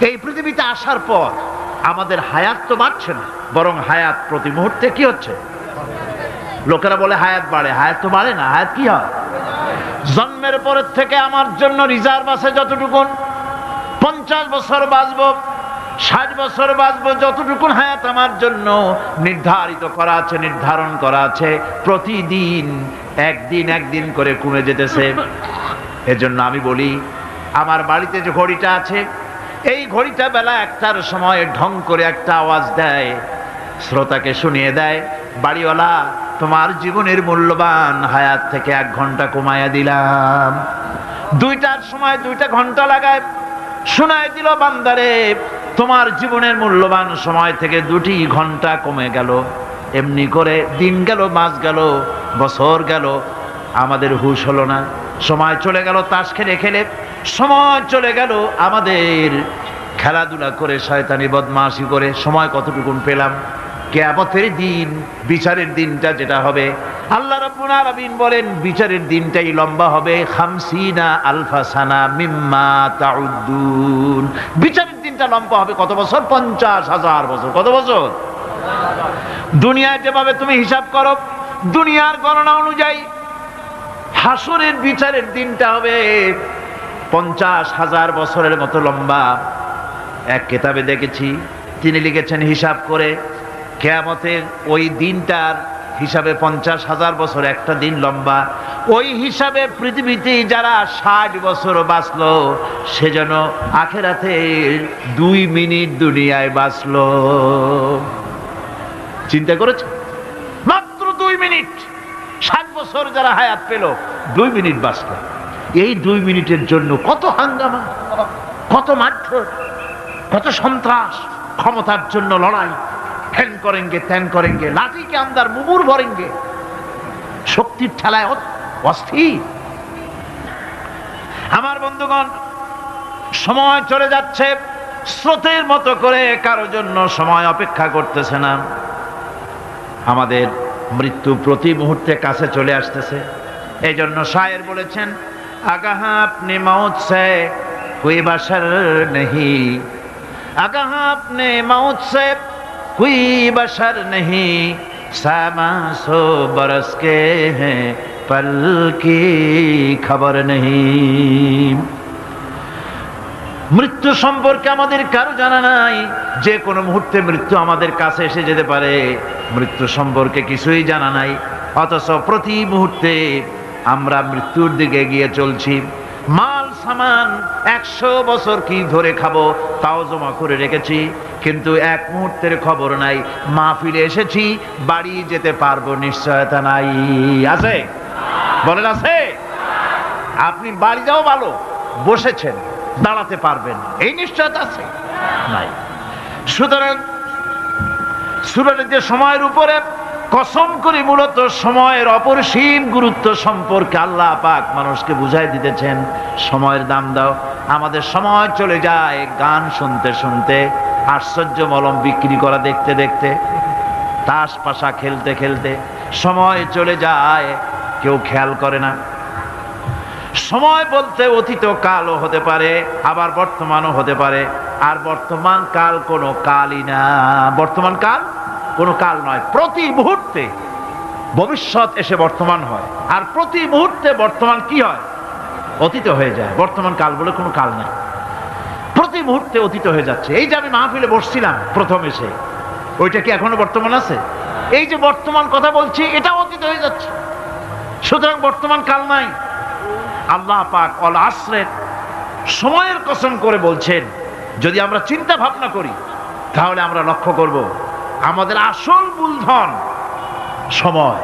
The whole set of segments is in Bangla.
এই পৃথিবীতে আসার পর আমাদের হায়াত তো বাড়ছে না, বরং হায়াত প্রতি মুহূর্তে কি হচ্ছে? লোকেরা বলে হায়াত বাড়ে, হায়াত তো বাড়ে না, হায়াত কি হয়? জন্মের পরের থেকে আমার জন্য রিজার্ভ আছে যতটুকু, 50 বছর বাঁচবো, 60 বছর বাঁচবো, যতটুকু হায়াত আমার জন্য নির্ধারিত করা আছে, নির্ধারণ করা আছে, প্রতিদিন একদিন একদিন করে কমে যেতেছে। এজন্য আমি বলি, আমার বাড়িতে যে ঘড়িটা আছে, এই ঘড়িটা বেলা 1টার সময় ঢং করে একটা আওয়াজ দেয়, শ্রোতাকে শুনিয়ে দেয়, বাড়িওয়ালা তোমার জীবনের মূল্যবান হায়াত থেকে 1 ঘন্টা কমায়া দিলাম। 2টার সময় 2টা ঘন্টা লাগায় শোনায় দিল, বান্দারে তোমার জীবনের মূল্যবান সময় থেকে 2টি ঘন্টা কমে গেল। এমনি করে দিন গেল, মাস গেল, বছর গেল, আমাদের হুঁশ হলো না। সময় চলে গেল তাস খেলে খেলে, সময় চলে গেল আমাদের খেলাধুলা করে, শয়তানি বদমাশি করে। সময় কতটুকু পেলাম? কিয়ামতের দিন, বিচারের দিনটা যেটা হবে, আল্লাহ রাব্বুল আলামিন বলেন বিচারের দিনটাই লম্বা হবে 50 আলফা সানা মিম্মা তাউদ্দুন। বিচারের দিনটা লম্বা হবে কত বছর? 50,000 বছর। কত বছর? দুনিয়ায় যেভাবে তুমি হিসাব করো, দুনিয়ার গণনা অনুযায়ী হাসরের বিচারের দিনটা হবে 50,000 বছরের মতো লম্বা। এক কিতাবে দেখেছি, তিনি লিখেছেন হিসাব করে, কিয়ামতের ওই দিনটার হিসাবে 50,000 বছর একটা দিন লম্বা। ওই হিসাবে পৃথিবীতে যারা 60 বছর বাঁচলো, সে যেন আখেরাতে 2 মিনিট দুনিয়ায় বাঁচলো। চিন্তা করেছে? মাত্র 2 মিনিট। 60 বছর যারা হায়াত পেল, 2 মিনিট বাঁচলো। এই 2 মিনিটের জন্য কত হাঙ্গামা, কত মারধর, কত সন্ত্রাস, ক্ষমতার জন্য লড়াই, ফ্যান করেঙ্গে ত্যান করেঙ্গে, লাঠিকে আন্দার মুগুর ভরেঙ্গে, শক্তির ঠেলায় অস্থির। আমার বন্ধুগণ, সময় চলে যাচ্ছে, স্রোতের মতো করে কারোর জন্য সময় অপেক্ষা করতেছে না। আমাদের মৃত্যু প্রতি মুহূর্তে কাছে চলে আসতেছে। এই জন্য শায়ের বলেছেন, আগাহা আপনি মৌত সে কোই বাশার নেহি, আগাহা আপনি মৌত সে कोई बशर नहीं, सामा 100 बरस के हैं पल की खबर नहीं। মৃত্যু সম্পর্কে আমাদের কারো জানা নাই, যে কোনো মুহূর্তে মৃত্যু আমাদের কাছে এসে যেতে পারে। মৃত্যু সম্পর্কে কিছুই জানা নাই, অথচ প্রতি মুহূর্তে আমরা মৃত্যুর দিকে এগিয়ে চলছি। মাল সামান 100 বছর কি ধরে খাবো তাও জমা করে রেখেছি, কিন্তু এক মুহূর্তের খবর নাই। মাহফিলে এসেছি, বাড়ি যেতে পারবো নিশ্চয়তা নাই। আছে? বলেন আছে? আপনি বাড়ি যাও ভালো, বসেছেন, দাঁড়াতে পারবেন, এই নিশ্চয়তা আছে? নাই। সুতরাং সূরার যে সময়ের উপরে কসম করে মূলত সময়ের অপরিসীম গুরুত্ব সম্পর্কে আল্লাহ পাক মানুষকে বুঝাই দিতেছেন। সময়ের দাম দাও। আমাদের সময় চলে যায় গান শুনতে শুনতে, আশ্চর্য মলম বিক্রি করা দেখতে দেখতে, তাস পাশা খেলতে খেলতে সময় চলে যায়, কেউ খেয়াল করে না। সময় বলতে অতীত কালও হতে পারে, আবার বর্তমানও হতে পারে। আর বর্তমান কাল কোনো কালই না। বর্তমান কাল কোনো কাল নয়। প্রতি মুহূর্তে ভবিষ্যৎ এসে বর্তমান হয়, আর প্রতি মুহূর্তে বর্তমান কি হয়? অতীত হয়ে যায়। বর্তমান কাল বলে কোনো কাল নাই, প্রতি মুহূর্তে অতীত হয়ে যাচ্ছে। এই যে আমি মাহফিলে বসছিলাম প্রথম এসে, ওইটা কি এখনো বর্তমান আছে? এই যে বর্তমান কথা বলছি, এটা অতীত হয়ে যাচ্ছে। সুতরাং বর্তমান কাল নাই। আল্লাহ পাক অল আসরের সময়ের কসম করে বলছেন। যদি আমরা চিন্তা ভাবনা করি তাহলে আমরা লক্ষ্য করব আমাদের আসল মূলধন সময়।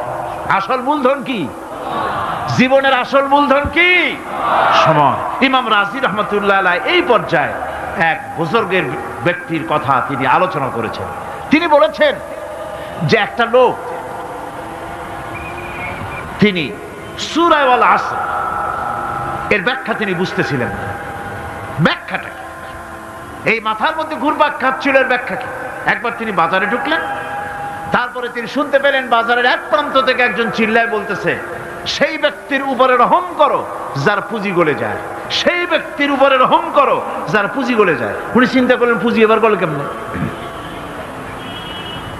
আসল মূলধন কি? জীবনের আসল মূলধন কি? সময়। ইমাম রাজি রহমতুল্লাহ আলাইহি এই পর্যায়ে এক বুজুর্গের ব্যক্তির কথা তিনি আলোচনা করেছেন। তিনি বলেছেন যে একটা লোক, তিনি সূরা আল আসর এর ব্যাখ্যা তিনি বুঝতেছিলেন না। ব্যাখ্যাটা কি? এই মাথার মধ্যে ঘুরপাক খাচ্ছিল এর ব্যাখ্যা কি? একবার তিনি বাজারে ঢুকলেন, তারপরে তিনি শুনতে পেলেন বাজারের এক প্রান্ত থেকে একজন চিল্লায় বলতেছে, সেই ব্যক্তির উপরে রহম করো যার পুঁজি গলে যায়। সেই ব্যক্তির উপরে রহম করো যার পুঁজি গলে যায়। উনি চিন্তা করলেন পুঁজি এবার গলে কেমনে,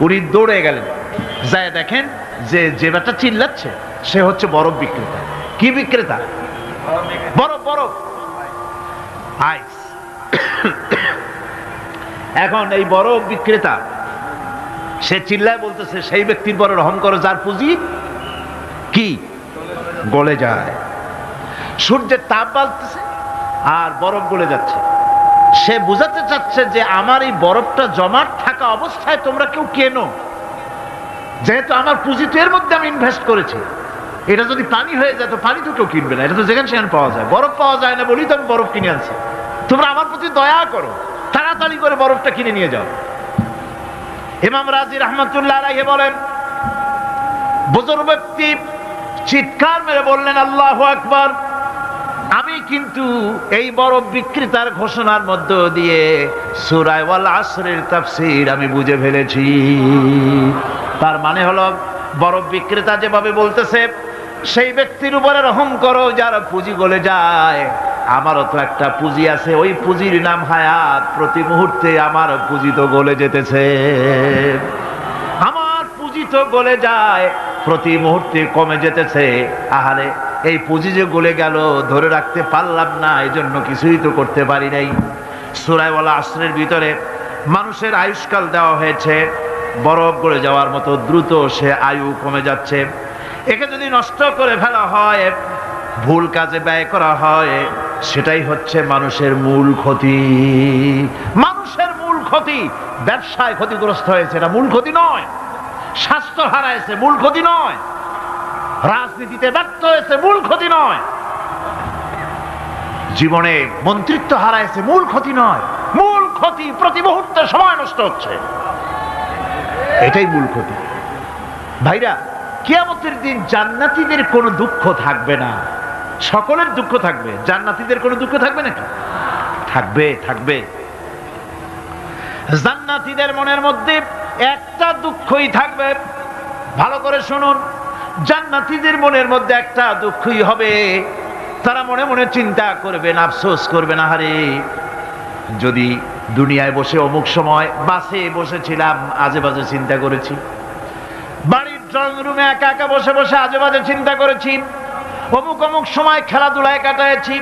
উনি দৌড়ে গেলেন, যায় দেখেন যে যে ব্যাটা চিল্লাচ্ছে সে হচ্ছে বরফ বিক্রেতা। কি বিক্রেতা? বরফ, বরফ, আইস। এখন এই বরফ বিক্রেতা সে চিল্লায় বলতেছে সেই ব্যক্তির পরে রহম করো যার পুঁজি কি গলে যায়। সূর্যের তাপ বাড়তেছে আর বরফ গলে যাচ্ছে। সে বুঝাতে চাচ্ছে যে আমার এই বরফটা জমাট থাকা অবস্থায় তোমরা কেউ কেনো, যেহেতু আমার পুঁজি তো এর মধ্যে আমি ইনভেস্ট করেছি। এটা যদি পানি হয়ে যায় তো পানি তো কেউ কিনবে না, এটা তো যেখানে সেখানে পাওয়া যায়। বরফ পাওয়া যায় না বলি তো আমি বরফ কিনে আনছি। তোমরা আমার প্রতি দয়া করো, তাড়াতাড়ি করে বরফটা কিনে নিয়ে যাও। ইমাম রাজি রহমতুল্লাহ আলাইহি বলেন, বুজুর্গ ব্যক্তি চিৎকার মেরে বললেন আল্লাহু আকবার, আমি কিন্তু এই বরফ বিক্রেতার ঘোষণার মধ্য দিয়ে সূরা ওয়াল আসরের তাফসীর আমি বুঝে ফেলেছি। তার মানে হলো বরফ বিক্রেতা যেভাবে বলতেছে সেই ব্যক্তির উপরে রহম করো যার পুঁজি গলে যায়, আমারও তো একটা পুঁজি আছে, ওই পুঁজির নাম হায়াত। প্রতি মুহূর্তে আমার পুঁজি তো গলে যেতেছে, আমার পুঁজি তো গলে যায়, প্রতি মুহূর্তে কমে যেতেছে। আহারে এই পুঁজি যে গলে গেল ধরে রাখতে পারলাম না, এই জন্য কিছুই তো করতে পারি নাই। সূরা ওয়াল আসরের ভিতরে মানুষের আয়ুষ্কাল দেওয়া হয়েছে, বরফ গলে যাওয়ার মতো দ্রুত সে আয়ু কমে যাচ্ছে। একে যদি নষ্ট করে ফেলা হয়, ভুল কাজে ব্যয় করা হয়, সেটাই হচ্ছে মানুষের মূল ক্ষতি। মানুষের মূল ক্ষতি। ব্যবসায় ক্ষতিগ্রস্ত হয়েছে, এটা মূল ক্ষতি নয়। স্বাস্থ্য হারাইছে, মূল ক্ষতি নয়। রাজনীতিতে ব্যর্থ হয়েছে, মূল ক্ষতি নয়। জীবনে মন্ত্রিত্ব হারাইছে, মূল ক্ষতি নয়। মূল ক্ষতি প্রতি মুহূর্তে সময় নষ্ট হচ্ছে, এটাই মূল ক্ষতি। ভাইরা, কিয়ামতের দিন জান্নাতীদের কোনো দুঃখ থাকবে না, সকলের দুঃখ থাকবে। জান্নাতীদের কোনো দুঃখ থাকবে নাকি? থাকবে, থাকবে। জান্নাতীদের মনের মধ্যে একটা দুঃখই থাকবে, ভালো করে শুনুন। জান্নাতীদের মনের মধ্যে একটা দুঃখই হবে, তারা মনে মনে চিন্তা করবেন, আফসোস করবেন, আহারে যদি দুনিয়ায় বসে অমুক সময় বাসে বসেছিলাম আজে বাজে চিন্তা করেছি, বাড়ির ড্রয়িং রুমে একা একা বসে বসে আজে বাজে চিন্তা করেছি, অমুক অমুক সময় খেলাধুলায় কাটাইছি,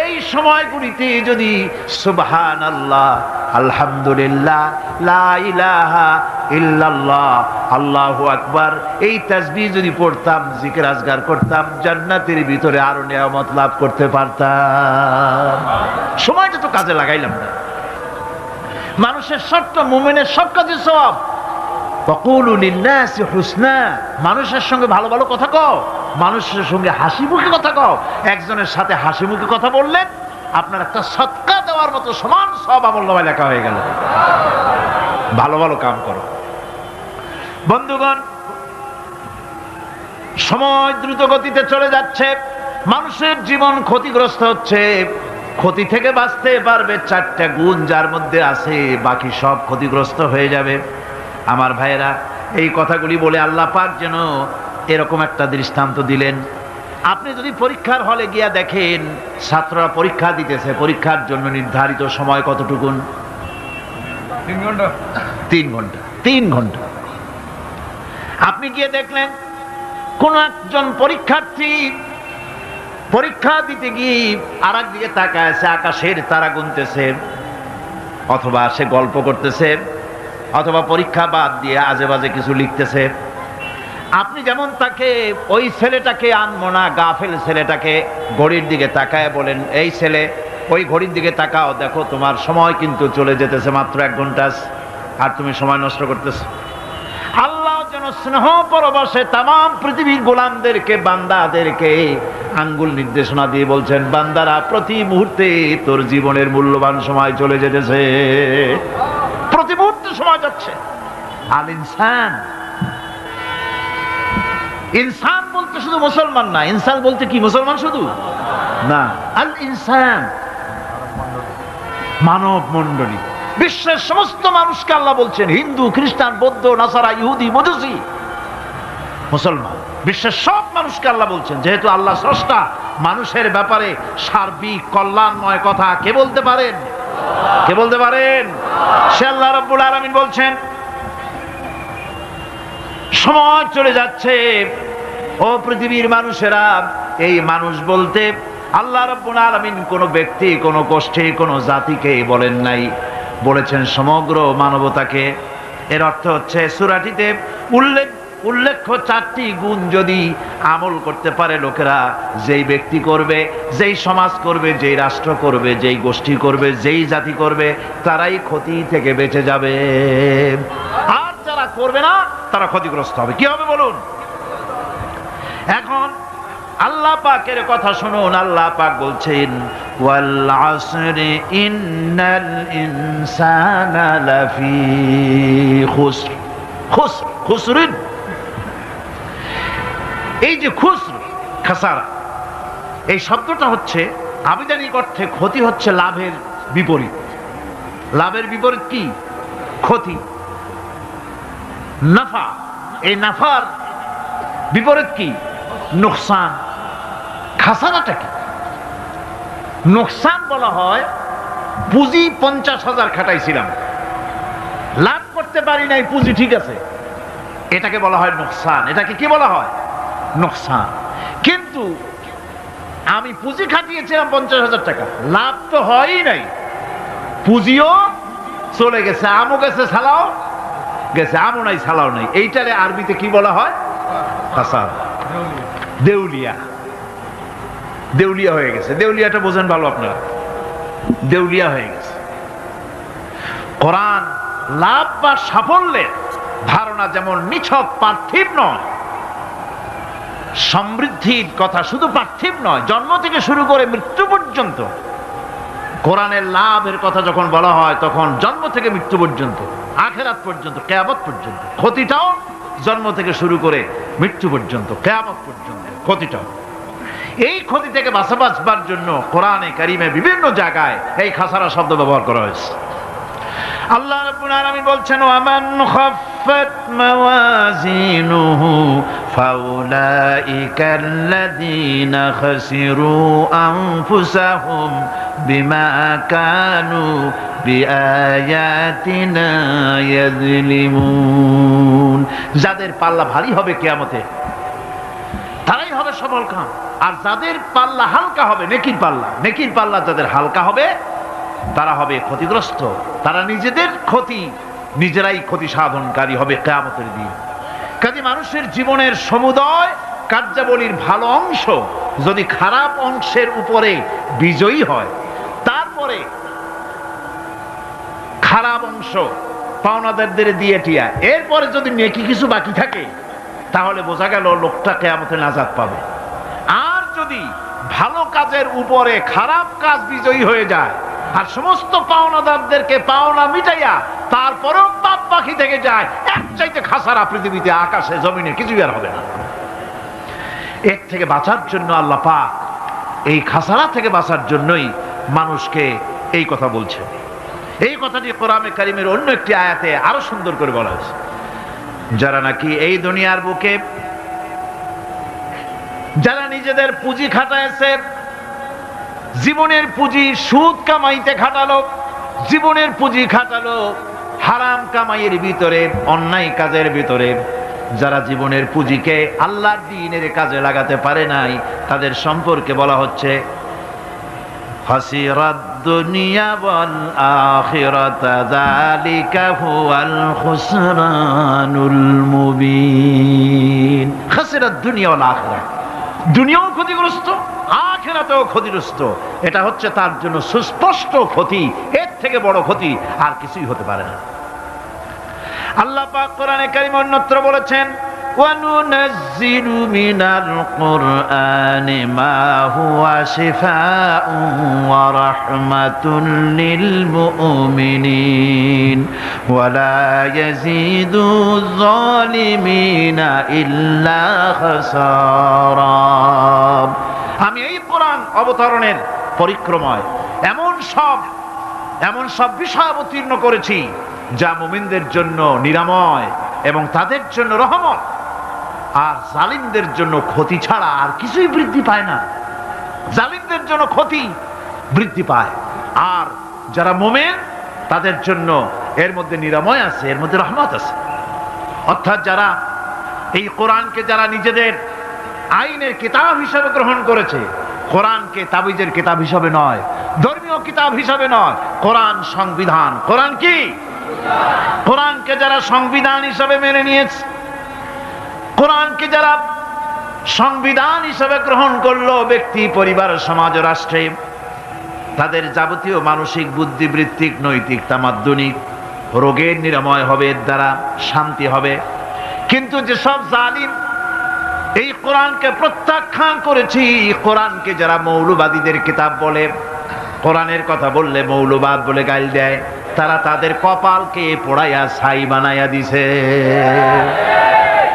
এই সময়গুলিতে যদি সুবহানাল্লাহ, আলহামদুলিল্লাহ, লা ইলাহা ইল্লাল্লাহ, আল্লাহু আকবার এই তাসবিহ যদি পড়তাম, জিকির আজগার করতাম, জান্নাতের ভিতরে আরো নিয়ামত লাভ করতে পারতাম। সময়টা তো কাজে লাগাইলাম না। মানুষের শর্ত, মুমিনের সব কাজে সওয়াব। ওয়াকুলু লিন্নাসি হুসনা, মানুষের সঙ্গে ভালো ভালো কথা কও, মানুষের সঙ্গে হাসি মুখে কথা কও। একজনের সাথে হাসি মুখে কথা বললেন, আপনার একটা সদকা দেওয়ার মতো সমান সব আমলনামায় লেখা হয়ে গেল। ভালো ভালো কাম করো। বন্ধুগণ, সময় দ্রুত গতিতে চলে যাচ্ছে, মানুষের জীবন ক্ষতিগ্রস্ত হচ্ছে। ক্ষতি থেকে বাঁচতে পারবে চারটা গুণ যার মধ্যে আছে, বাকি সব ক্ষতিগ্রস্ত হয়ে যাবে। আমার ভাইয়েরা, এই কথাগুলি বলে আল্লাহ পাক যেন এরকম একটা দৃষ্টান্ত দিলেন। আপনি যদি পরীক্ষার হলে গিয়া দেখেন ছাত্ররা পরীক্ষা দিতেছে, পরীক্ষার জন্য নির্ধারিত সময় কতটুকুন? 3 ঘন্টা। 3 ঘন্টা, 3 ঘন্টা। আপনি গিয়ে দেখলেন কোন একজন পরীক্ষার্থী পরীক্ষা দিতে গিয়ে আর একদিকে তাকায় আছে, আকাশের তারা গুনতেছে, অথবা সে গল্প করতেছে, অথবা পরীক্ষা বাদ দিয়ে আজে বাজে কিছু লিখতেছে। আপনি যেমন তাকে, ওই ছেলেটাকে আনমনা গাফেল ছেলেটাকে ঘড়ির দিকে তাকায় বলেন, এই ছেলে ওই ঘড়ির দিকে তাকাও, দেখো তোমার সময় কিন্তু চলে যেতেছে, মাত্র 1 ঘন্টা আর তুমি সময় নষ্ট করতেছো। আল্লাহ যেন স্নেহ পরবশে তামাম পৃথিবীর গোলামদেরকে, বান্দাদেরকে আঙ্গুল নির্দেশনা দিয়ে বলছেন, বান্দারা প্রতি মুহূর্তে তোর জীবনের মূল্যবান সময় চলে যেতেছে, প্রতি মুহূর্তে সময় যাচ্ছে। আল ইনসান, ইনসান বলতে শুধু মুসলমান না, ইনসান বলতে কি মুসলমান শুধু না, আল ইনসান মানব মণ্ডলী, বিশ্বের সমস্ত মানুষকে আল্লাহ বলছেন, হিন্দু, খ্রিস্টান, বৌদ্ধ, নাসারা, ইহুদি, মজুসি, মুসলমান, বিশ্বের সব মানুষকে আল্লাহ বলছেন। যেহেতু আল্লাহ স্রষ্টা, মানুষের ব্যাপারে সার্বিক কল্যাণময় কথা কে বলতে পারেন? কে বলতে পারেন? সে আল্লাহ রাব্বুল আলামিন বলছেন, সময় চলে যাচ্ছে ও পৃথিবীর মানুষেরা, এই মানুষ বলতে আল্লাহ রাব্বুল আলামিন কোন ব্যক্তি, কোন গোষ্ঠী, কোন জাতিকে বলেন নাই, বলেছেন সমগ্র মানবতাকে। এর অর্থ হচ্ছে সূরাটিতে উল্লেখ্য 4টি গুণ যদি আমল করতে পারে লোকেরা, যেই ব্যক্তি করবে, যেই সমাজ করবে, যেই রাষ্ট্র করবে, যেই গোষ্ঠী করবে, যেই জাতি করবে, তারাই ক্ষতি থেকে বেঁচে যাবে। আর যারা করবে না তারা ক্ষতিগ্রস্ত হবে। কি হবে বলুন? এখন আল্লাহ পাকের কথা শুনুন। আল্লাহ পাক বলছেন, ওয়াল আসরি ইন্নাল ইনসানা লাফি খুসর। খুসরিন, এই যে খুসর, খাসারা, এই শব্দটা হচ্ছে আবিধানিক অর্থে ক্ষতি হচ্ছে লাভের বিপরীত। লাভের বিপরীত কি? ক্ষতি। নাফা, এই নাফার বিপরীত কি? নোকসান। খাসারাটা কি? নোকসান বলা হয় পুঁজি 50,000 খাটাইছিলাম, লাভ করতে পারি নাই, পুঁজি ঠিক আছে, এটাকে বলা হয় নোকসান। এটাকে কি বলা হয়? নোকসান। কিন্তু আমি পুঁজি খাটিয়েছিলাম 50,000 টাকা, লাভ তো হয়ই নাই, পুঁজিও চলে গেছে, আমও গেছে, সালাও গেছে, আমও নাই, সালাও নাই। এইটারে আরবিতে কি বলা হয়? খাসারা, দেউলিয়া। দেউলিয়া হয়ে গেছে। দেউলিয়াটা বোঝেন ভালো আপনারা, দেউলিয়া হয়ে গেছে। কোরআন লাভ বা সাফল্যের ধারণা যেমন নিছক পার্থিব নয়, সমৃদ্ধির কথা শুধু পার্থিব নয়, জন্ম থেকে শুরু করে মৃত্যু পর্যন্ত কোরআনের লাভের কথা যখন বলা হয় তখন জন্ম থেকে মৃত্যু পর্যন্ত, আখিরাত পর্যন্ত, কিয়ামত পর্যন্ত। ক্ষতিটাও জন্ম থেকে শুরু করে মৃত্যু পর্যন্ত, কিয়ামত পর্যন্ত ক্ষতিটাও। এই ক্ষতি থেকে বাঁচবার জন্য কোরআনে কারিমে বিভিন্ন জায়গায় এই খাসারা শব্দ ব্যবহার করা হয়েছে। আল্লাহ রাব্বুল আলামিন বলছেন, ওয়ামান খাফফাত মাওয়াজিনুহু ফাউলাইকাল্লাযীনা খাসিরু আনফুসাহুম বিমা কানু বিআয়াতিনা ইয়াযলিমুন। যাদের পাল্লা ভারী হবে কিয়ামতে তারাই হবে সফলকাম, আর যাদের পাল্লা হালকা হবে, নেকির পাল্লা যাদের হালকা হবে তারা হবে ক্ষতিগ্রস্ত। তারা নিজেরাই ক্ষতি সাধনকারী হবে কিয়ামতের দিন। কাজে মানুষের জীবনের সমুদয় কার্যাবলীর ভালো অংশ যদি খারাপ অংশের উপরে বিজয়ী হয়, তারপরে খারাপ অংশ পাওনাদারদের দিয়ে টিয়া, এরপরে যদি নেকি কিছু বাকি থাকে, তাহলে বোঝা গেল লোকটা কিয়ামতে নাজাত পাবে। আর যদি ভালো কাজের উপরে খারাপ কাজ বিজয়ী হয়ে যায় আর সমস্ত পাওনাদারদেরকে পাওনা মিটাইয়া তারপরেও পাপ বাকি থেকে যায়, এক চাইতে খাসারা পৃথিবীতে, আকাশে, জমিনে কিছুই আর হবে না। এর থেকে বাঁচার জন্য আল্লাহ পাক এই খাসারা থেকে বাঁচার জন্যই মানুষকে এই কথা বলছে। এই কথাটি কোরআনে কারিমের অন্য একটি আয়াতে আরো সুন্দর করে বলা হয়েছে। যারা নাকি এই দুনিয়ার বুকে যারা নিজেদের পুঁজি খাটাইছে, জীবনের পুঁজি সুদ কামাইতে খাটালো, জীবনের পুঁজি খাটালো হারাম কামাইয়ের ভিতরে, অন্যায় কাজের ভিতরে, যারা জীবনের পুঁজিকে আল্লাহর দ্বীনের কাজে লাগাতে পারে নাই, তাদের সম্পর্কে বলা হচ্ছে খাসিরাদ দুনিয়া ওয়াল আখিরাতা যালিকা হুয়াল খুসরানুল মুবিন। খাসিরাদ দুনিয়া ওয়াল আখিরাত, দুনিয়াও ক্ষতিগ্রস্ত, আখিরাতেও ক্ষতিগ্রস্ত। এটা হচ্ছে তার জন্য সুস্পষ্ট ক্ষতি, এর থেকে বড় ক্ষতি আর কিছুই হতে পারে না। আল্লাহ পাক কোরআনে কারীমে অন্যত্র বলেছেন, وَنُنَزِّلُ مِنَ الْقُرْآنِ مَا هُوَ شِفَاءٌ وَرَحْمَةٌ لِلْمُؤْمِنِينَ وَلَا يَزِيدُ الظَّالِمِينَ إِلَّا خَسَارًا। আমি এই কোরআন অবতরণের পরিক্রমায় এমন সব বিষয় অবতীর্ণ করেছি যা মুমিনদের জন্য নিরাময় এবং তাদের জন্য রহমত। আর জালিমদের জন্য ক্ষতি ছাড়া আর কিছুই বৃদ্ধি পায় না। জালিমদের জন্য ক্ষতি বৃদ্ধি পায়, আর যারা মুমিন তাদের জন্য এর মধ্যে নিরাময় আছে, এর মধ্যে রহমত আছে। অর্থাৎ যারা এই কোরআনকে যারা নিজেদের আইনের কিতাব হিসাবে গ্রহণ করেছে, কোরআনকে তাবিজের কিতাব হিসাবে নয়, ধর্মীয় কিতাব হিসাবে নয়, কোরআন সংবিধান, কোরআন কি, কোরআনকে যারা সংবিধান হিসাবে মেনে নিয়েছে, কোরআনকে যারা সংবিধান হিসাবে গ্রহণ করলো, ব্যক্তি, পরিবার, সমাজ, রাষ্ট্রে তাদের যাবতীয় মানসিক, বুদ্ধিবৃত্তিক, নৈতিক, তামাদ্দুনিক রোগের নিরাময় হবে, এর দ্বারা শান্তি হবে। কিন্তু যেসব জালিম এই কোরআনকে প্রত্যাখ্যান করেছি, কোরআনকে যারা মৌলবাদীদের কিতাব বলে, কোরআনের কথা বললে মৌলবাদ বলে গাইল দেয়, তারা তাদের কপালকে পোড়াইয়া ছাই বানাইয়া দিছে,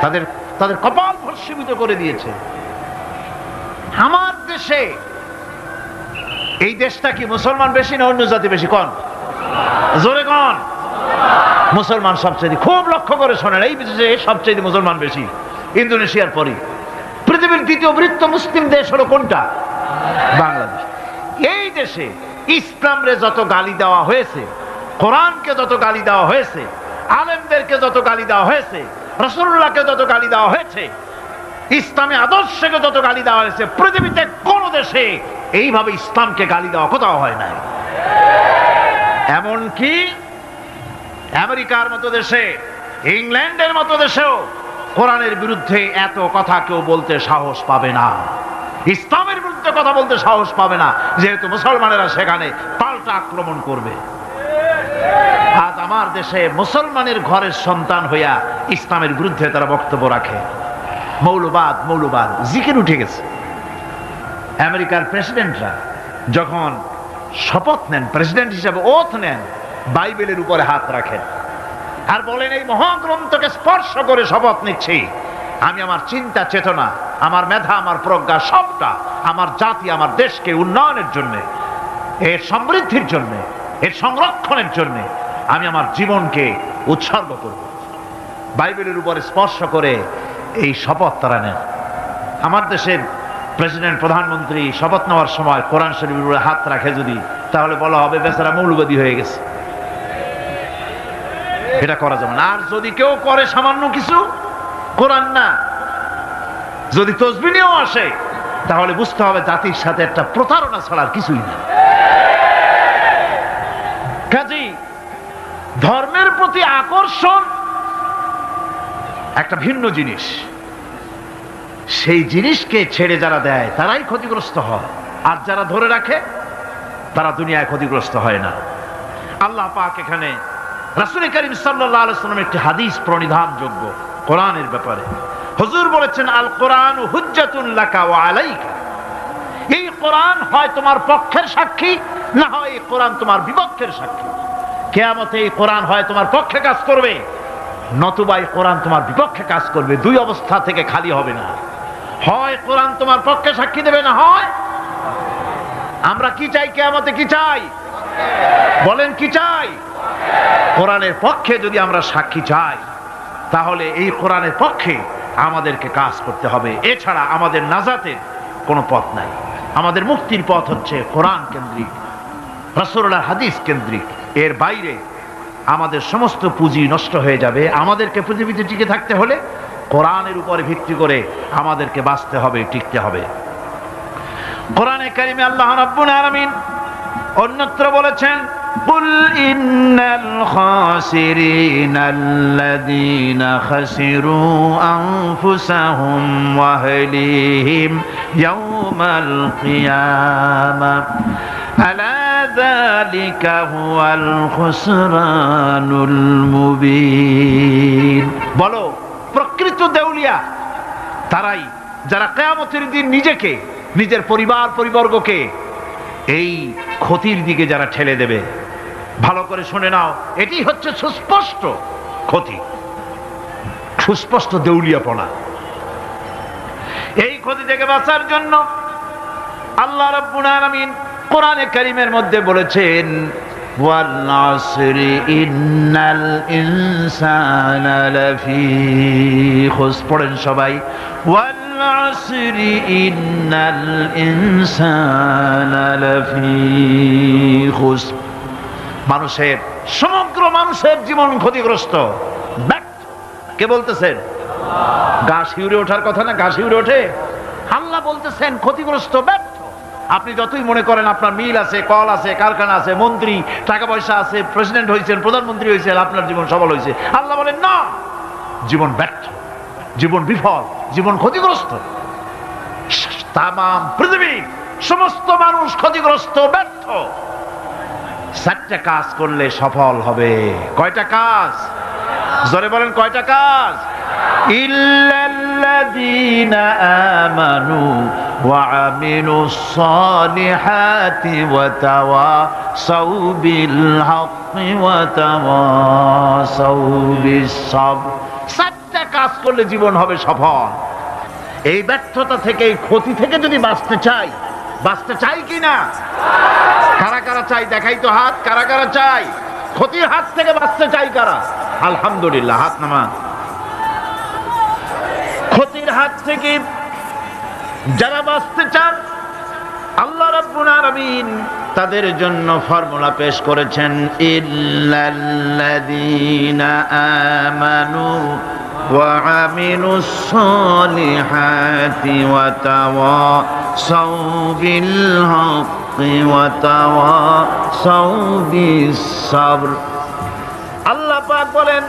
তাদের তাদের কপাল ভস্মীভূত করে দিয়েছে। আমার দেশে, এই দেশটা কি মুসলমান বেশি না অন্য জাতি বেশি? কোন জোরে কোন? মুসলমান সবচেয়ে, খুব লক্ষ্য করে শোনেন, এই দেশে সবচেয়ে মুসলমান বেশি, ইন্দোনেশিয়ার পরে। পৃথিবীর দ্বিতীয় বৃহত্তম মুসলিম দেশ হলো কোনটা? বাংলাদেশ। এই দেশে ইসলামরে যত গালি দেওয়া হয়েছে, কোরআনকে যত গালি দেওয়া হয়েছে, আলেমদেরকে যত গালি দেওয়া হয়েছে, রাসূলুল্লাহকে যত গালি দেওয়া হয়েছে, ইসলামী আদর্শকে যত গালি দেওয়া হয়েছে, পৃথিবীতে কোন দেশে এইভাবে ইসলামকে গালি দেওয়া কোথাও হয় নাই। এমনকি আমেরিকার মতো দেশে, ইংল্যান্ডের মতো দেশেও কোরআনের বিরুদ্ধে এত কথা কেউ বলতে সাহস পাবে না, ইসলামের বিরুদ্ধে কথা বলতে সাহস পাবে না, যেহেতু মুসলমানেরা সেখানে পাল্টা আক্রমণ করবে। আজ আমার দেশে মুসলমানের ঘরের সন্তান হইয়া ইসলামের বিরুদ্ধে তারা বক্তব্য রাখে। মৌলবাদ, মৌলবাদ জিকির উঠে গেছে। আমেরিকার প্রেসিডেন্টরা যখন শপথ নেন, প্রেসিডেন্ট হিসাবে ওথ নেন, বাইবেলের উপরে হাত রাখেন আর বলেন, এই মহাগ্রন্থকে স্পর্শ করে শপথ নিচ্ছি, আমি আমার চিন্তা চেতনা, আমার মেধা, আমার প্রজ্ঞা সবটা আমার জাতি, আমার দেশকে উন্নয়নের জন্য, এর সমৃদ্ধির জন্য, এর সংরক্ষণের জন্য আমি আমার জীবনকে উৎসর্গ করব। বাইবেলের উপরে স্পর্শ করে এই শপথ তারা নেন। আমার দেশের প্রেসিডেন্ট, প্রধানমন্ত্রী শপথ নেওয়ার সময় কোরআন শরীফের উপরে হাত রাখে যদি, তাহলে বলা হবে বেচারা মৌলবাদী হয়ে গেছে। এটা করা যাবে না। আর যদি কেউ করে সামান্য কিছু, কোরআন না, যদি তসবিহ নিয়েও আসে, তাহলে বুঝতে হবে জাতির সাথে একটা প্রতারণা ছাড়া আর কিছুই না। কাজেই ধর্মের প্রতি আকর্ষণ একটা ভিন্ন জিনিস, সেই জিনিসকে ছেড়ে যারা দেয় তারাই ক্ষতিগ্রস্ত হয়, আর যারা ধরে রাখে তারা দুনিয়ায় ক্ষতিগ্রস্ত হয় না। আল্লাহ পাক এখানে রাসূল করিম সাল্লাল্লাহু আলাইহি ওয়াসাল্লামের একটি হাদিস প্রণিধানযোগ্য কোরআনের ব্যাপারে। হুজুর বলেছেন, আল কোরআন হুজ্জাতুন লাকা ওয়া আলাইকা। এই কোরআন হয় তোমার পক্ষের সাক্ষী, না হয় এই কোরআন তোমার বিপক্ষের সাক্ষী। কিয়ামতে এই কোরআন হয় তোমার পক্ষে কাজ করবে, নতুবা এই কোরআন তোমার বিপক্ষে কাজ করবে। দুই অবস্থা থেকে খালি হবে না, হয় কোরআন তোমার পক্ষে সাক্ষী দেবে, না হয়। আমরা কি চাই? কিয়ামতে কি চাই? বলেন কি চাই? কোরআনের পক্ষে যদি আমরা সাক্ষী চাই, তাহলে এই কোরআনের পক্ষে আমাদেরকে কাজ করতে হবে। এছাড়া আমাদের নাজাতের কোনো পথ নাই। আমাদের মুক্তির পথ হচ্ছে কোরআন কেন্দ্রিক, রাসূলুল্লাহর হাদিস কেন্দ্রিক। এর বাইরে আমাদের সমস্ত পুঁজি নষ্ট হয়ে যাবে। আমাদেরকে পৃথিবীতে টিকে থাকতে হলে কোরআনের উপরে ভিত্তি করে আমাদেরকে বাঁচতে হবে, টিকতে হবে। কোরআনে কারিমে আল্লাহ রাব্বুল আলামিন অন্যত্র বলেছেন, কুল ইন্নাল খাসিরিনাল্লাযীনা খাসিরু আনফুসাহুম ওয়া আহলিহিম ইয়াওমাল কিয়ামাহ আলা যালিকা হুয়াল খুসরানুল মুবিন। বলো, প্রকৃত দেউলিয়া তারাই যারা কিয়ামতের দিন নিজেকে, নিজের পরিবার পরিবর্গকে এই ক্ষতির দিকে যারা ঠেলে দেবে। ভালো করে শুনে নাও, এটি হচ্ছে সুস্পষ্ট ক্ষতি, সুস্পষ্ট দেউলিয়াপনা। এই ক্ষতি থেকে বাঁচার জন্য আল্লাহ রাব্বুল আলামিন কোরআনে কারীমের মধ্যে বলেছেন, ওয়াল আসরি ইন্নাল ইনসানা লাফি খুস। পড়েন সবাই, ওয়াল আসরি ইন্নাল ইনসানা লাফি খুস। মানুষের, সমগ্র মানুষের জীবন ক্ষতিগ্রস্ত, ব্যর্থ। কে বলতেছেন? গা শিউরে ওঠার কথা না? গা শিউরে ওঠে? আল্লাহ বলতেছেন ক্ষতিগ্রস্ত, ব্যর্থ। আপনি যতই মনে করেন আপনার মিল আছে, কল আছে, কারখানা আছে, মন্ত্রী, টাকা পয়সা আছে, প্রেসিডেন্ট হয়েছেন, প্রধানমন্ত্রী হয়েছেন, আপনার জীবন সফল হয়েছে, আল্লাহ বলেন না, জীবন ব্যর্থ, জীবন বিফল, জীবন ক্ষতিগ্রস্ত। তাম পৃথিবীর সমস্ত মানুষ ক্ষতিগ্রস্ত, ব্যর্থ। 4টা কাজ করলে সফল হবে। কয়টা কাজ? জোরে বলেন, কয়টা কাজ? ইল্লাল্লাযীনা আমানু ওয়া আমিলুস সালিহাতি ওয়া তাওয়াসাউ বিল হাক্কি ওয়া তাওয়াসাউ বিস সাবর। 4টা কাজ করলে জীবন হবে সফল। এই ব্যর্থতা থেকে, এই ক্ষতি থেকে যদি বাঁচতে চাই কিনা? কারা কারা চাই? দেখাই তো হাত। কারা কারা চাই? ক্ষতির হাত থেকে বাঁচতে চাই কারা? আলহামদুলিল্লাহ, হাত নামান। ক্ষতির হাত থেকে যারা বাঁচতে চান, আল্লাহ রাব্বুল আলামিন তাদের জন্য ফর্মুলা পেশ করেছেন, ইল্লাল্লাযীনা আমানু ওয়া আমিলুস সালিহাতি ওয়া তাওয়াসাউ বিল হাক্কি ওয়া তাওয়াসাউ বিস সাবর। আল্লাহ পাক বলেন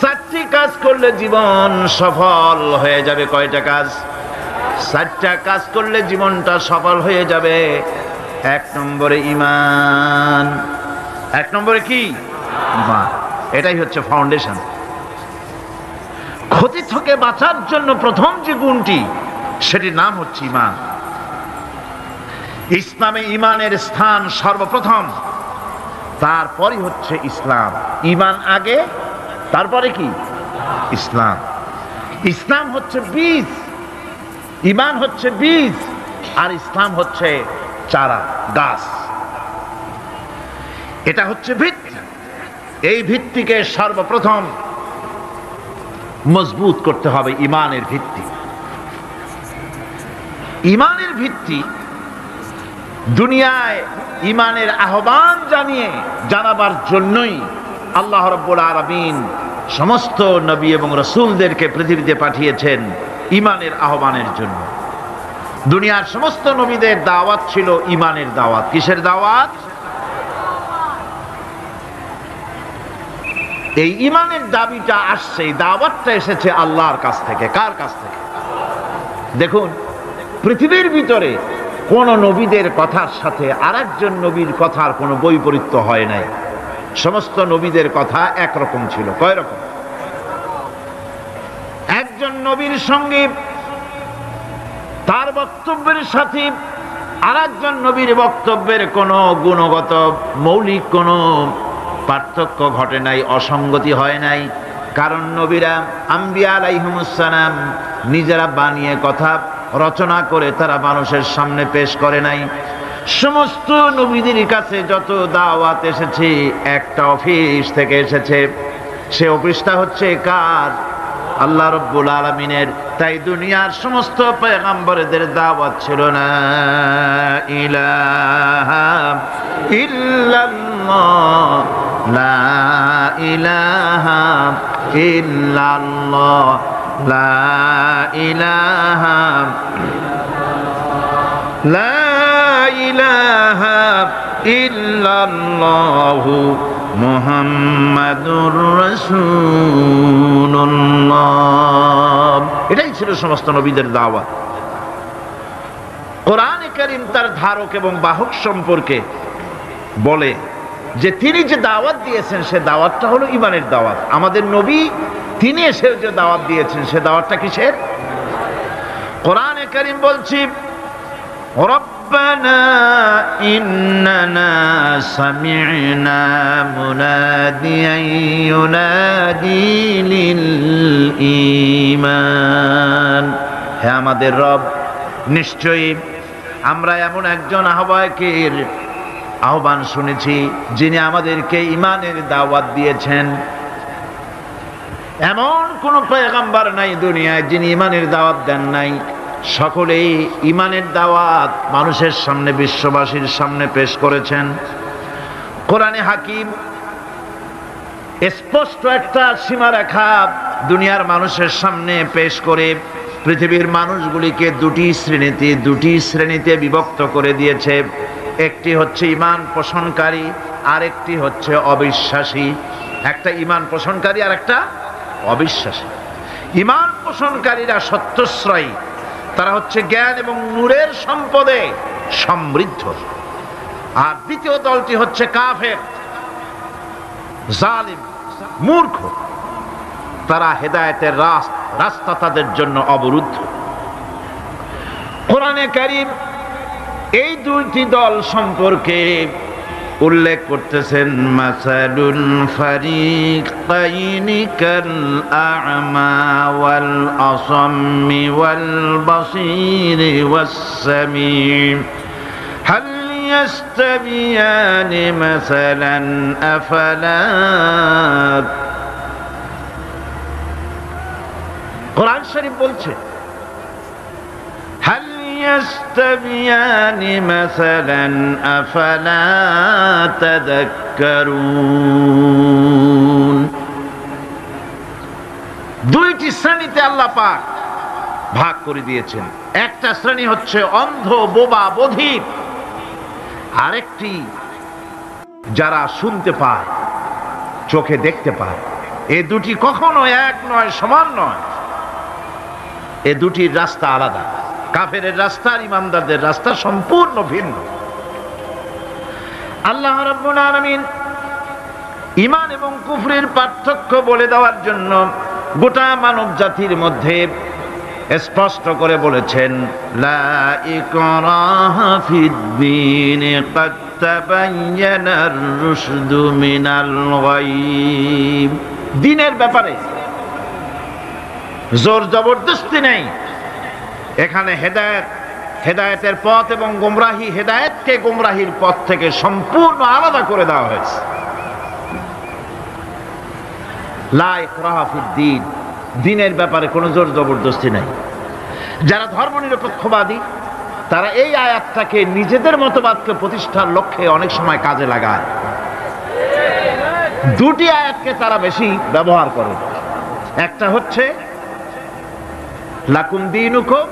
4টি কাজ করলে জীবন সফল হয়ে যাবে। কয়টা কাজ? 4টা কাজ করলে জীবনটা সফল হয়ে যাবে। 1 নম্বরে ঈমান। 1 নম্বরে কি? ঈমান। এটাই হচ্ছে ফাউন্ডেশন। ক্ষতি থেকে বাঁচার জন্য প্রথম যে গুণটি, সেটির নাম হচ্ছে ঈমান। ইসলামে ঈমানের স্থান সর্বপ্রথম, তারপরই হচ্ছে ইসলাম। ঈমান আগে, তারপরে কি? ইসলাম। ইসলাম হচ্ছে বীজ, ঈমান হচ্ছে বীজ, আর ইসলাম হচ্ছে চারা, গাছ। এটা হচ্ছে ভিত্তি। এই ভিত্তিকে সর্বপ্রথম মজবুত করতে হবে। ঈমানের ভিত্তি, ঈমানের ভিত্তি দুনিয়ায় ঈমানের আহ্বান জানাবার জন্যই আল্লাহ রাব্বুল আলামিন সমস্ত নবী এবং রাসূলদেরকে পৃথিবীতে পাঠিয়েছেন ঈমানের আহ্বানের জন্য। দুনিয়ার সমস্ত নবীদের দাওয়াত ছিল ঈমানের দাওয়াত। কিসের দাওয়াত? এই ঈমানের দাবিটা আসছে, এই দাওয়াতটা এসেছে আল্লাহর কাছ থেকে। কার কাছ থেকে? দেখুন, পৃথিবীর ভিতরে কোন নবীদের কথার সাথে আরেকজন নবীর কথার কোনো বৈপরীত্য হয় নাই। সমস্ত নবীদের কথা একরকম ছিল। কয় রকম? একজন নবীর সঙ্গে তার বক্তব্যের সাথে আরেকজন নবীর বক্তব্যের কোনো গুণগত মৌলিক কোনো পার্থক্য ঘটে নাই, অসঙ্গতি হয় নাই। কারণ নবীরা, আম্বিয়া আলাইহিমুস সালাম, নিজেরা বানিয়ে কথা রচনা করে তারা মানুষের সামনে পেশ করে নাই। সমস্ত নবীদের কাছে যত দাওয়াত এসেছে, একটা অফিস থেকে এসেছে। সে অফিসটা হচ্ছে কার? আল্লাহ রাব্বুল আলামিনের। তাই দুনিয়ার সমস্ত পয়গম্বরদের দাওয়াত ছিল না ইলাহা ইল্লাল্লাহ, লা ইলাহা ইল্লাল্লাহ, লা ইলাহা, লা ইলাহা ইল্লাল্লাহু মুহাম্মাদুর রাসূলুল্লাহ। এটাই ছিল সমস্ত নবীদের দাওয়াত। কোরআনে কারীম তার ধারক এবং বাহক সম্পর্কে বলে যে তিনি যে দাওয়াত দিয়েছেন সে দাওয়াতটা হলো ঈমানের দাওয়াত। আমাদের নবী তিনি এসে যে দাওয়াত দিয়েছেন সে দাওয়াতটা কিসের? কোরআনে কারীম বলছি, রব্বানা ইন্নানা সামি'না মুনাদিয়ান ইউনাদি লিল ঈমান। হে আমাদের রব, নিশ্চয়ই আমরা এমন একজন আহ্বায়কের আহ্বান শুনেছি, যিনি আমাদেরকে ঈমানের দাওয়াত দিয়েছেন। এমন কোন পয়গম্বর নাই দুনিয়ায় যিনি ঈমানের দাওয়াত দেন নাই। সকলেই ঈমানের দাওয়াত মানুষের সামনে, বিশ্ববাসীর সামনে পেশ করেছেন। কোরআনে হাকিম স্পষ্ট একটা সীমারেখা দুনিয়ার মানুষের সামনে পেশ করে পৃথিবীর মানুষগুলিকে দুটি শ্রেণীতে বিভক্ত করে দিয়েছে। একটি হচ্ছে ঈমান পোষণকারী, আরেকটি হচ্ছে অবিশ্বাসী। একটা ঈমান পোষণকারী আর একটা অবিশ্বাসী। ঈমান পোষণকারীরা সত্যশ্রয়ী, তারা হচ্ছে জ্ঞান এবং নূরের সম্পদে সমৃদ্ধ। আর দ্বিতীয় দলটি হচ্ছে কাফের, জালিম, মূর্খ। তারা হেদায়েতের রাস্তা তাদের জন্য অবরুদ্ধ। কোরআনে কারীম এই দুইটি দল সম্পর্কে উল্লেখ করতেছেন, মাসালুল ফারিকাইনি কাল আ'মা ওয়াল আসাম্মি ওয়াল বাসীরি ওয়াস সামীম হাল ইয়াস্তাবিয়ানি মাসালান আফালা। কোরআন শরীফ বলছে, হাল ইয়াস্তাবিয়ানি মাসালান আফালা তাযাক্কারুন। দুইটি শ্রেণীতে আল্লাহ পাক ভাগ করে দিয়েছেন। একটা শ্রেণী হচ্ছে অন্ধ, বোবা, বধির। আরেকটি যারা শুনতে পায়, চোখে দেখতে পায়। এ দুটি কখনো এক নয়, সমান নয়। এ দুটির রাস্তা আলাদা। কাফেরের রাস্তা আর ঈমানদারদের রাস্তা সম্পূর্ণ ভিন্ন। আল্লাহ রাব্বুল আলামিন ঈমান এবং কুফরের পার্থক্য বলে দেওয়ার জন্য গোটা মানব জাতির মধ্যে স্পষ্ট করে বলেছেন, লা ইকরাহা ফিদ-দীন ক্বাদ তাবায়্যানার রুশদু মিনাল গায়ব। দ্বীনের ব্যাপারে জোর জবরদস্তি নেই। এখানে হেদায়েতের পথ এবং গোমরাহি, হেদায়েতকে গোমরাহির পথ থেকে সম্পূর্ণ আলাদা করে দেওয়া হয়েছে। লা ইকরাহা ফিদ-দীন, দ্বীনের ব্যাপারে কোনো জোর জবরদস্তি নাই। যারা ধর্মনিরপেক্ষবাদী তারা এই আয়াতটাকে নিজেদের মতবাদকে প্রতিষ্ঠার লক্ষ্যে অনেক সময় কাজে লাগায়। দুটি আয়াতকে তারা বেশি ব্যবহার করে। একটা হচ্ছে লাকুম দীনুকুম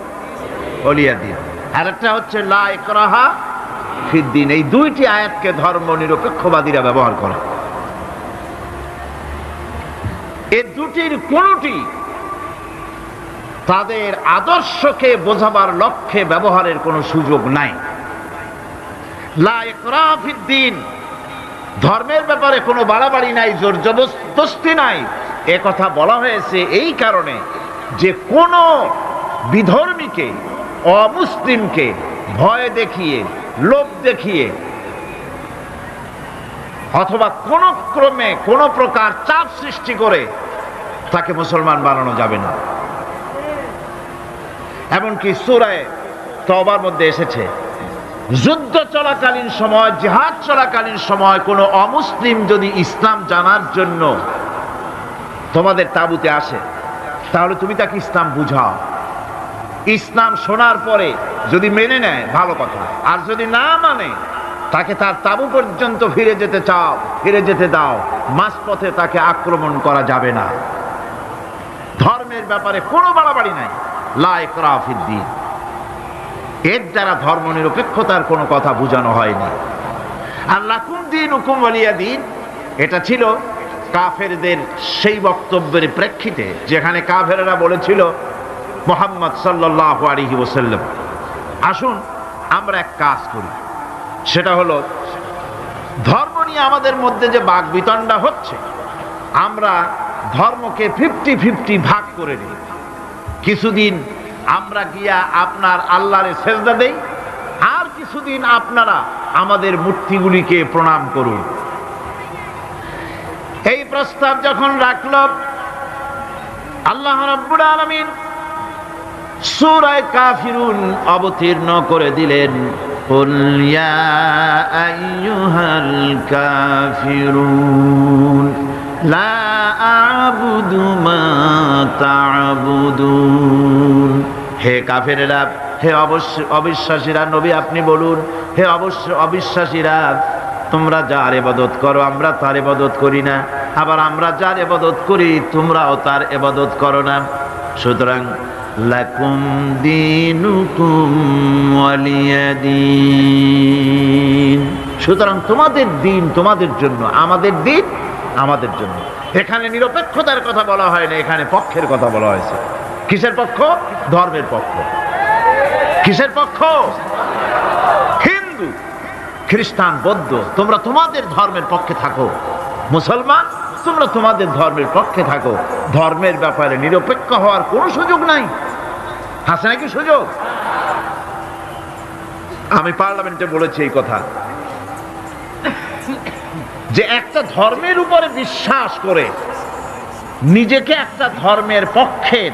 ওয়ালিয়া দীন, আর একটা হচ্ছে লা ইকরাহা ফিদ-দীন। এই দুইটি আয়াতকে ধর্মনিরপেক্ষবাদীরা ব্যবহার করে। এই দুটির কোনটি তাদের আদর্শকে বোঝাবার লক্ষ্যে ব্যবহারের কোনো সুযোগ নাই। লা ইকরাহা ফিদ-দীন, ধর্মের ব্যাপারে কোনো বাড়াবাড়ি নাই, জোর জবরদস্তি নাই। এ কথা বলা হয়েছে এই কারণে যে কোন বিধর্মীকে, অমুসলিমকে ভয় দেখিয়ে, লোভ দেখিয়ে অথবা কোন ক্রমে কোন প্রকার চাপ সৃষ্টি করে তাকে মুসলমান বানানো যাবে না। এমনকি সূরা তওবার মধ্যে এসেছে, যুদ্ধ চলাকালীন সময়, জিহাদ চলাকালীন সময় কোন অমুসলিম যদি ইসলাম জানার জন্য তোমাদের তাঁবুতে আসে, তাহলে তুমি তাকে ইসলাম বুঝাও। ইসলাম শোনার পরে যদি মেনে নেয় ভালো কথা, আর যদি না মানে তাকে তার তাঁবু পর্যন্ত ফিরে যেতে দাও। মাঝপথে তাকে আক্রমণ করা যাবে না। ধর্মের ব্যাপারে কোনো বাড়াবাড়ি নাই। লা ইকরাহা ফিদ-দীন, এর দ্বারা ধর্মনিরপেক্ষতার কোনো কথা বোঝানো হয়নি। আর লাকুম দীনুকুম ওয়ালিয়া দীন, এটা ছিল কাফেরদের সেই বক্তব্যের প্রেক্ষিতে যেখানে কাফেররা বলেছিল মুহাম্মদ সাল্লাল্লাহু আলাইহি ওয়াসাল্লাম, আসুন আমরা এক কাজ করি, সেটা হলো ধর্ম নিয়ে আমাদের মধ্যে যে বাকবিতণ্ডা হচ্ছে, আমরা ধর্মকে 50-50 ভাগ করে নিই। কিছুদিন আমরা গিয়া আপনার আল্লাহরে সেজদা দেই, আর কিছুদিন আপনারা আমাদের মূর্তিগুলিকে প্রণাম করুন। এই প্রস্তাব যখন রাখল, আল্লাহ রাব্বুল আলামিন সূরা কাফিরুন অবতীর্ণ করে দিলেন। কুল ইয়া আইয়ুহাল কাফিরুন লা আ'বুদু মা তা'বুদুন। হে কাফেরেরা, হে অবিশ্বাসীরা, নবী আপনি বলুন, হে অবিশ্বাসীরা, তোমরা যার ইবাদত করো আমরা তার ইবাদত করি না, আবার আমরা যার ইবাদত করি তোমরাও তার ইবাদত করো না। সুতরাং লাকুম দীনুকুম ওয়ালিয়া দীন, সুতরাং তোমাদের দিন তোমাদের জন্য, আমাদের দিন আমাদের জন্য। এখানে নিরপেক্ষতার কথা বলা হয় না, এখানে পক্ষের কথা বলা হয়েছে। কিসের পক্ষ? ধর্মের পক্ষ। কিসের পক্ষ? হিন্দু, খ্রিস্টান, বৌদ্ধ, তোমরা তোমাদের ধর্মের পক্ষে থাকো। মুসলমান, তোমরা তোমাদের ধর্মের পক্ষে থাকো। ধর্মের ব্যাপারে নিরপেক্ষ হওয়ার কোনো সুযোগ নাই। আছে নাকি সুযোগ? আমি পার্লামেন্টে বলেছি এই কথা, যে একটা ধর্মের উপরে বিশ্বাস করে নিজেকে একটা ধর্মের পক্ষের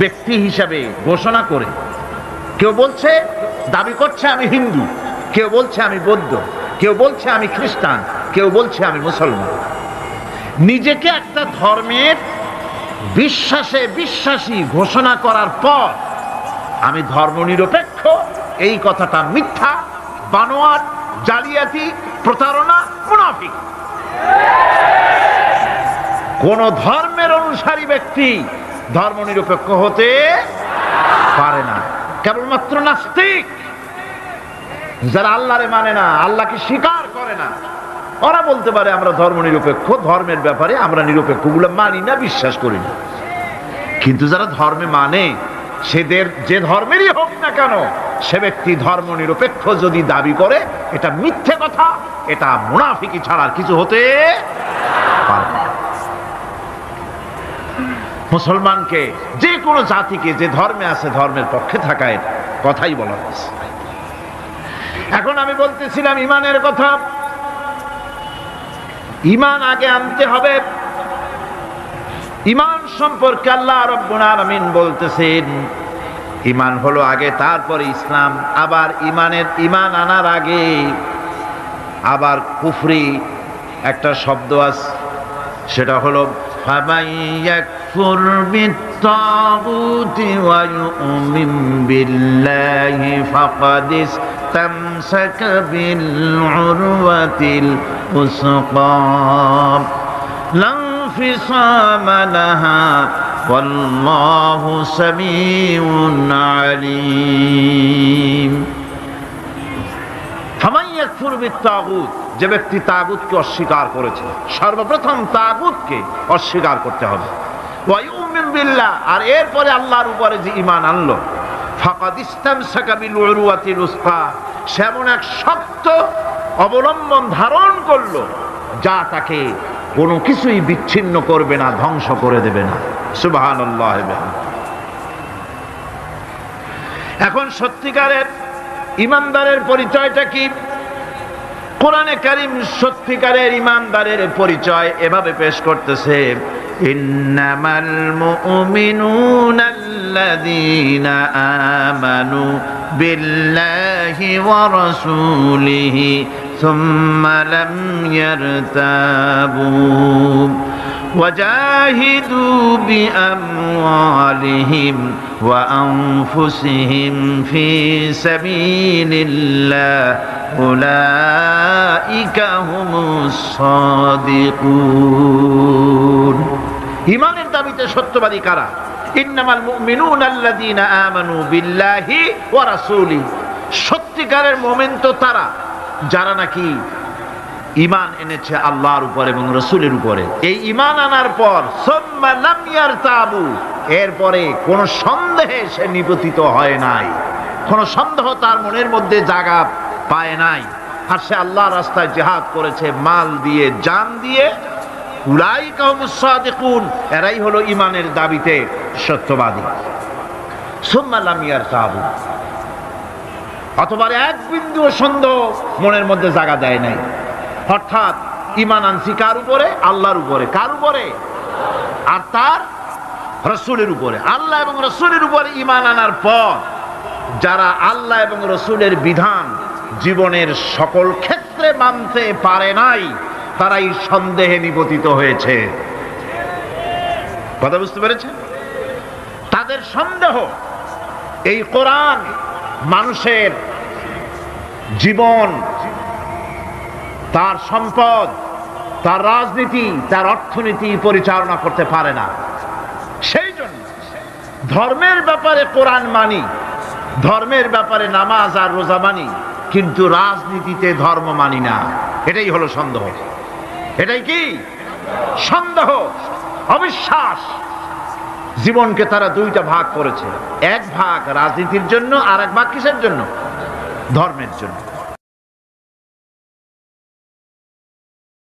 ব্যক্তি হিসাবে ঘোষণা করে কেউ বলছে, দাবি করছে আমি হিন্দু, কেউ বলছে আমি বৌদ্ধ, কেউ বলছে আমি খ্রিস্টান, কেউ বলছে আমি মুসলমান। নিজেকে একটা ধর্মের বিশ্বাসী ঘোষণা করার পর আমি ধর্মনিরপেক্ষ, এই কথাটা মিথ্যা, বানোয়াট, জালিয়াতি, প্রতারণা, মুনাফিক। কোন ধর্মের অনুসারী ব্যক্তি ধর্মনিরপেক্ষ হতে পারে না। কেবলমাত্র নাস্তিক, যারা আল্লাহরে মানে না, আল্লাহকে স্বীকার করে না, ওরা বলতে পারে আমরা ধর্মনিরপেক্ষ, ধর্মের ব্যাপারে আমরা নিরপেক্ষ, গুলো মানি না, বিশ্বাস করি না। কিন্তু যারা ধর্মে মানে, সেদের যে ধর্মেরই হোক না কেন, সে ব্যক্তি ধর্মনিরপেক্ষ যদি দাবি করে, এটা মিথ্যে কথা, এটা মুনাফিকি ছাড়া আর কিছু হতে পারে না। মুসলমানকে, যে কোনো জাতিকে যে ধর্মে আছে ধর্মের পক্ষে থাকার কথাই বলা হয়েছে। এখন আমি বলতেছিলাম ইমানের কথা। ইমান আগে আনতে হবে। ইমান সম্পর্কে আল্লাহ রাব্বুল আলামিন বলতেছেন, ইমান হলো আগে, তারপরে ইসলাম। আবার ইমান আনার আগে আবার কুফরি একটা শব্দ আছে, সেটা হলো ফামান ইয়াকফুর বিত্তাগুতি ওয়া ইউমিন বিল্লাহি ফাকাদ ইসতামসাকা বিল উরওয়াতিল উসকা লা ইনফিসামা লাহা ওয়াল্লাহু সামিউন আলীম। ফামান ইয়াকফুর বিত্তাগুত, যে ব্যক্তি তাগুতকে অস্বীকার করেছে, সর্বপ্রথম তাগুতকে অস্বীকার করতে হবে। ওয়া ইউমিন বিল্লাহ, আর এরপরে আল্লাহর উপরে যে ঈমান আনলো, ফাকাদ ইসতামসাকা বিল উরওয়াতিল উসকা, সেমন এক শক্ত অবলম্বন ধারণ করলো যা তাকে কোনো কিছুই বিচ্ছিন্ন করবে না, ধ্বংস করে দেবে না। সুবহানাল্লাহ। এখন সত্যিকারের ঈমানদারের পরিচয়টা কি? কোরআনে কারীম সত্যিকারের ঈমানদারের পরিচয় এভাবে পেশ করতেছে, ইন্নামাল মুমিনুনা আল্লাযীনা আমানু বিল্লাহি ওয়া রাসূলিহি সুম্মা লাম ইয়ারতাবু وجاهدوا بأموالهم وأنفسهم في سبيل الله أولئك هم الصادقون। ঈমানের দাবিতে সত্যবাদী কারা? ইন্নামাল মুমিনুনা আল্লাযীনা আমানু বিল্লাহি ওয়া রাসূলিহি, সত্যিকারের মুমিন তো তারা যারা নাকি ঈমান এনেছে আল্লাহর উপর এবং রাসূলের উপরে। এই ঈমান আনার পর সুম্মা লাম ইয়ারতাবু, এরপরে কোন সন্দেহে সে নিপতিত হয় নাই, কোন সন্দেহ তার মনের মধ্যে জায়গা পায় নাই, আর সে আল্লাহর রাস্তায় জিহাদ করেছে মাল দিয়ে, জান দিয়ে। উলাইকা হুমুস সাদিকুন, এরাই হলো ঈমানের দাবিতে সত্যবাদী। সুম্মা লাম ইয়ারতাবু, অথবা এক বিন্দু সন্দেহ মনের মধ্যে জায়গা দেয় নাই। অর্থাৎ ঈমান আনছি কার উপরে? আল্লাহর উপরে। কার উপরে? আর তার রাসূলের উপরে। আল্লাহ এবং রাসূলের উপরে ঈমান আনার পর যারা আল্লাহ এবং রাসূলের বিধান জীবনের সকল ক্ষেত্রে মানতে পারে নাই, তারাই সন্দেহে নিপতিত হয়েছে। কথা বুঝতে পেরেছেন? তাদের সন্দেহ এই কোরআন মানুষের জীবন, তার সম্পদ, তার রাজনীতি, তার অর্থনীতি পরিচালনা করতে পারে না। সেই জন্য ধর্মের ব্যাপারে কোরআন মানি, ধর্মের ব্যাপারে নামাজ আর রোজা মানি, কিন্তু রাজনীতিতে ধর্ম মানি না। এটাই হলো সন্দেহ। এটাই কি সন্দেহ, অবিশ্বাস। জীবনকে তারা দুইটা ভাগ করেছে, এক ভাগ রাজনীতির জন্য আর এক ভাগ কিসের জন্য? ধর্মের জন্য।